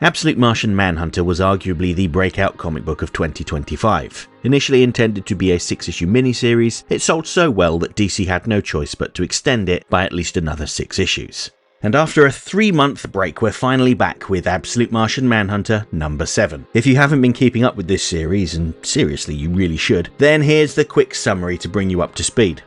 Absolute Martian Manhunter was arguably the breakout comic book of 2025. Initially intended to be a 6-issue miniseries, it sold so well that DC had no choice but to extend it by at least another 6 issues. And after a 3-month break, we're finally back with Absolute Martian Manhunter number 7. If you haven't been keeping up with this series, and seriously you really should, then here's the quick summary to bring you up to speed.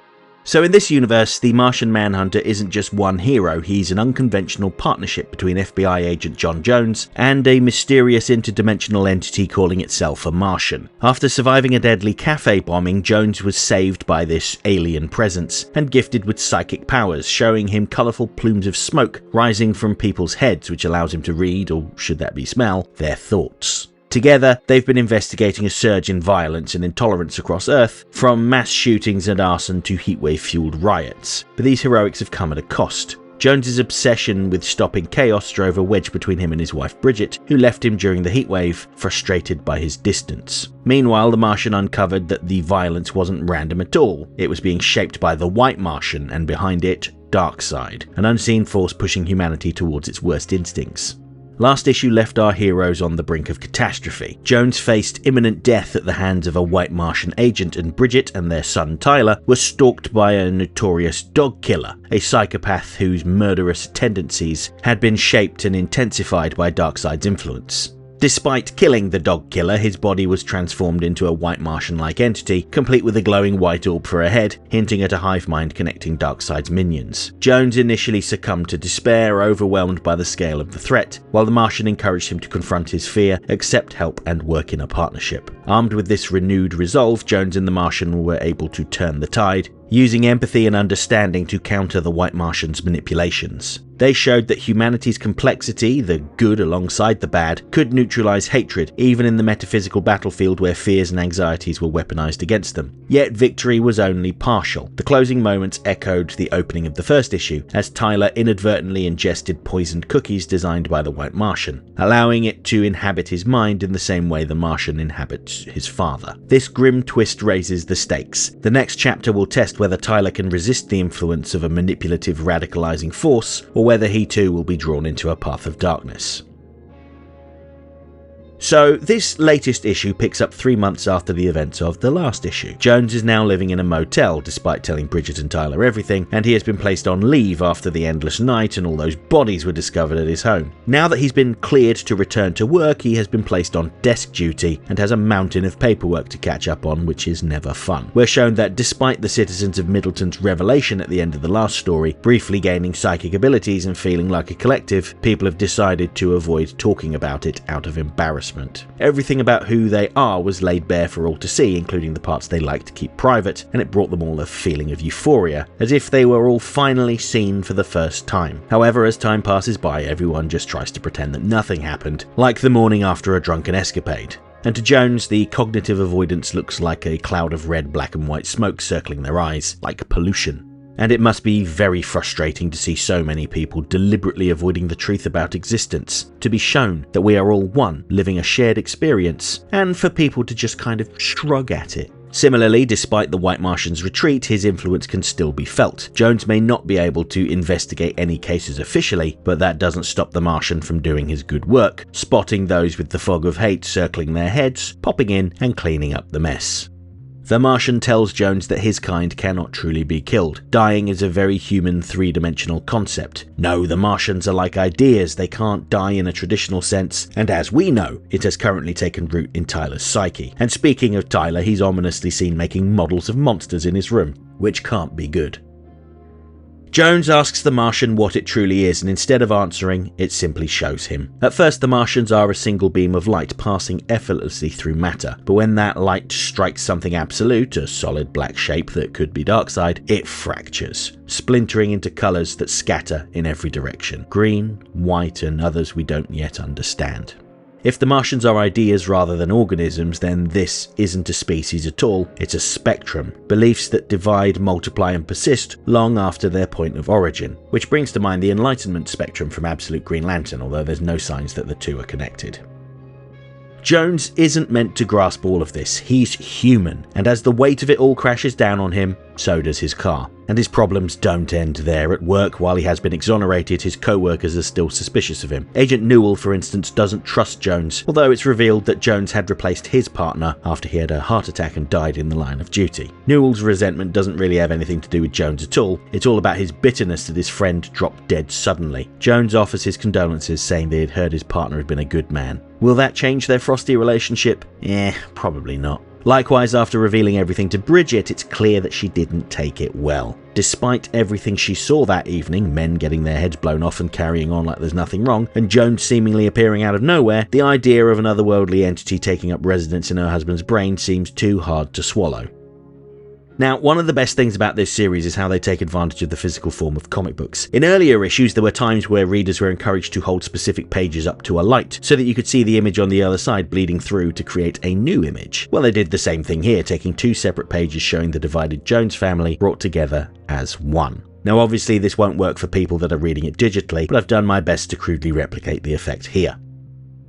So in this universe, the Martian Manhunter isn't just one hero, he's an unconventional partnership between FBI agent John Jones and a mysterious interdimensional entity calling itself a Martian. After surviving a deadly cafe bombing, Jones was saved by this alien presence and gifted with psychic powers, showing him colourful plumes of smoke rising from people's heads, which allows him to read, or should that be smell, their thoughts. Together, they've been investigating a surge in violence and intolerance across Earth, from mass shootings and arson to heatwave-fueled riots. But these heroics have come at a cost. Jones's obsession with stopping chaos drove a wedge between him and his wife Bridget, who left him during the heatwave, frustrated by his distance. Meanwhile, the Martian uncovered that the violence wasn't random at all. It was being shaped by the White Martian, and behind it, Darkseid, an unseen force pushing humanity towards its worst instincts. Last issue left our heroes on the brink of catastrophe. Jones faced imminent death at the hands of a White Martian agent, and Bridget and their son Tyler were stalked by a notorious dog killer, a psychopath whose murderous tendencies had been shaped and intensified by Darkseid's influence. Despite killing the dog killer, his body was transformed into a White Martian-like entity, complete with a glowing white orb for a head, hinting at a hive mind connecting Darkseid's minions. Jones initially succumbed to despair, overwhelmed by the scale of the threat, while the Martian encouraged him to confront his fear, accept help, and work in a partnership. Armed with this renewed resolve, Jones and the Martian were able to turn the tide, using empathy and understanding to counter the White Martian's manipulations. They showed that humanity's complexity, the good alongside the bad, could neutralize hatred, even in the metaphysical battlefield where fears and anxieties were weaponized against them. Yet victory was only partial. The closing moments echoed the opening of the first issue, as Tyler inadvertently ingested poisoned cookies designed by the White Martian, allowing it to inhabit his mind in the same way the Martian inhabits his father. This grim twist raises the stakes. The next chapter will test whether Tyler can resist the influence of a manipulative, radicalizing force, or whether he too will be drawn into a path of darkness. So, this latest issue picks up 3 months after the events of the last issue. Jones is now living in a motel, despite telling Bridget and Tyler everything, and he has been placed on leave after the endless night and all those bodies were discovered at his home. Now that he's been cleared to return to work, he has been placed on desk duty and has a mountain of paperwork to catch up on, which is never fun. We're shown that despite the citizens of Middleton's revelation at the end of the last story, briefly gaining psychic abilities and feeling like a collective, people have decided to avoid talking about it out of embarrassment. Everything about who they are was laid bare for all to see, including the parts they like to keep private, and it brought them all a feeling of euphoria, as if they were all finally seen for the first time. However, as time passes by, everyone just tries to pretend that nothing happened, like the morning after a drunken escapade. And to Jones, the cognitive avoidance looks like a cloud of red, black and white smoke circling their eyes, like pollution. And it must be very frustrating to see so many people deliberately avoiding the truth about existence, to be shown that we are all one, living a shared experience, and for people to just kind of shrug at it. Similarly, despite the White Martian's retreat, his influence can still be felt. Jones may not be able to investigate any cases officially, but that doesn't stop the Martian from doing his good work, spotting those with the fog of hate circling their heads, popping in and cleaning up the mess. The Martian tells Jones that his kind cannot truly be killed. Dying is a very human, three-dimensional concept. No, the Martians are like ideas, they can't die in a traditional sense, and as we know, it has currently taken root in Tyler's psyche. And speaking of Tyler, he's ominously seen making models of monsters in his room, which can't be good. Jones asks the Martian what it truly is, and instead of answering, it simply shows him. At first, the Martians are a single beam of light passing effortlessly through matter, but when that light strikes something absolute, a solid black shape that could be Darkseid, it fractures, splintering into colours that scatter in every direction. Green, white, and others we don't yet understand. If the Martians are ideas rather than organisms, then this isn't a species at all, it's a spectrum. Beliefs that divide, multiply and persist long after their point of origin. Which brings to mind the Enlightenment spectrum from Absolute Green Lantern, although there's no signs that the two are connected. Jones isn't meant to grasp all of this, he's human, and as the weight of it all crashes down on him, So does his car. And his problems don't end there. At work, while he has been exonerated, his co-workers are still suspicious of him. Agent Newell, for instance, doesn't trust Jones, although it's revealed that Jones had replaced his partner after he had a heart attack and died in the line of duty. Newell's resentment doesn't really have anything to do with Jones at all. It's all about his bitterness that his friend dropped dead suddenly. Jones offers his condolences, saying they had heard his partner had been a good man. Will that change their frosty relationship? Probably not. Likewise, after revealing everything to Bridget, it's clear that she didn't take it well. Despite everything she saw that evening, men getting their heads blown off and carrying on like there's nothing wrong, and Jones seemingly appearing out of nowhere, the idea of an otherworldly entity taking up residence in her husband's brain seems too hard to swallow. Now, one of the best things about this series is how they take advantage of the physical form of comic books. In earlier issues, there were times where readers were encouraged to hold specific pages up to a light, so that you could see the image on the other side bleeding through to create a new image. Well, they did the same thing here, taking two separate pages showing the divided Jones family brought together as one. Now, obviously, this won't work for people that are reading it digitally, but I've done my best to crudely replicate the effect here.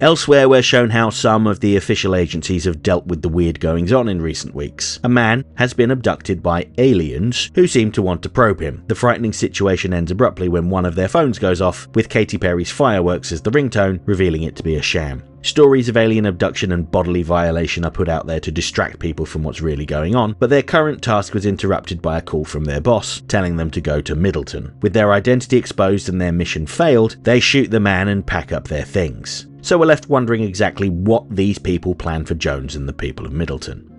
Elsewhere, we're shown how some of the official agencies have dealt with the weird goings-on in recent weeks. A man has been abducted by aliens who seem to want to probe him. The frightening situation ends abruptly when one of their phones goes off, with Katy Perry's Fireworks as the ringtone, revealing it to be a sham. Stories of alien abduction and bodily violation are put out there to distract people from what's really going on, but their current task was interrupted by a call from their boss, telling them to go to Middleton. With their identity exposed and their mission failed, they shoot the man and pack up their things. So we're left wondering exactly what these people plan for Jones and the people of Middleton.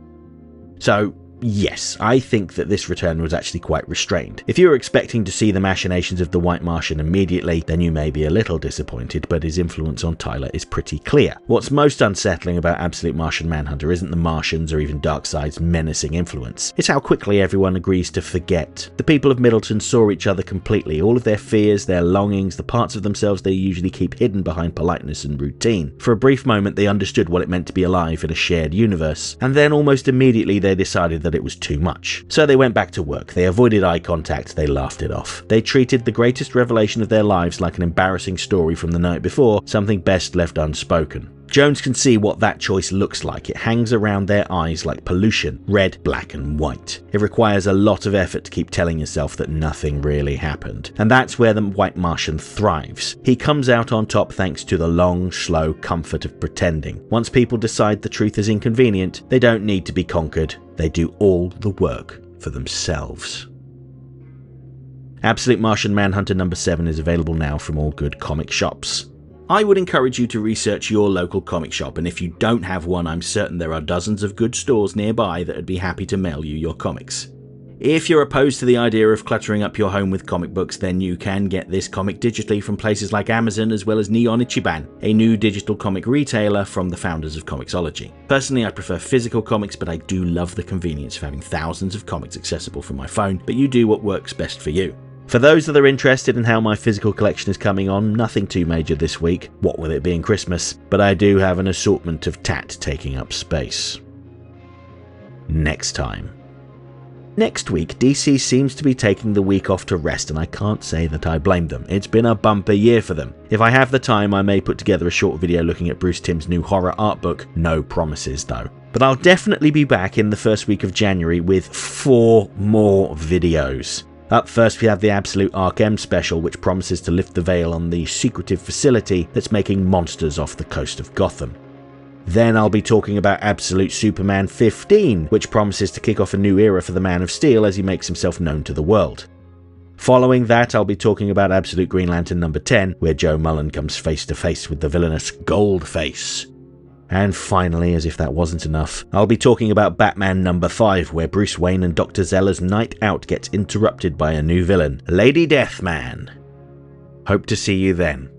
So, yes, I think that this return was actually quite restrained. If you were expecting to see the machinations of the White Martian immediately, then you may be a little disappointed, but his influence on Tyler is pretty clear. What's most unsettling about Absolute Martian Manhunter isn't the Martians or even Darkseid's menacing influence. It's how quickly everyone agrees to forget. The people of Middleton saw each other completely, all of their fears, their longings, the parts of themselves they usually keep hidden behind politeness and routine. For a brief moment, they understood what it meant to be alive in a shared universe, and then almost immediately they decided that it was too much. So they went back to work, they avoided eye contact, they laughed it off. They treated the greatest revelation of their lives like an embarrassing story from the night before, something best left unspoken. Jones can see what that choice looks like. It hangs around their eyes like pollution, red, black and white. It requires a lot of effort to keep telling yourself that nothing really happened. And that's where the White Martian thrives. He comes out on top thanks to the long, slow comfort of pretending. Once people decide the truth is inconvenient, they don't need to be conquered. They do all the work for themselves. Absolute Martian Manhunter number 7 is available now from all good comic shops. I would encourage you to research your local comic shop, and if you don't have one, I'm certain there are dozens of good stores nearby that would be happy to mail you your comics. If you're opposed to the idea of cluttering up your home with comic books, then you can get this comic digitally from places like Amazon as well as Neon Ichiban, a new digital comic retailer from the founders of Comixology. Personally, I prefer physical comics, but I do love the convenience of having thousands of comics accessible from my phone, but you do what works best for you. For those that are interested in how my physical collection is coming on, nothing too major this week, what with it being Christmas, but I do have an assortment of tat taking up space. Next time. Next week, DC seems to be taking the week off to rest, and I can't say that I blame them. It's been a bumper year for them. If I have the time, I may put together a short video looking at Bruce Timm's new horror art book, no promises though. But I'll definitely be back in the first week of January with 4 more videos. Up first we have the Absolute Arc-M special, which promises to lift the veil on the secretive facility that's making monsters off the coast of Gotham. Then I'll be talking about Absolute Superman 15, which promises to kick off a new era for the Man of Steel as he makes himself known to the world. Following that, I'll be talking about Absolute Green Lantern number 10, where Joe Mullen comes face to face with the villainous Goldface. And finally, as if that wasn't enough, I'll be talking about Batman number 5, where Bruce Wayne and Dr. Zella's night out gets interrupted by a new villain, Lady Deathman. Hope to see you then.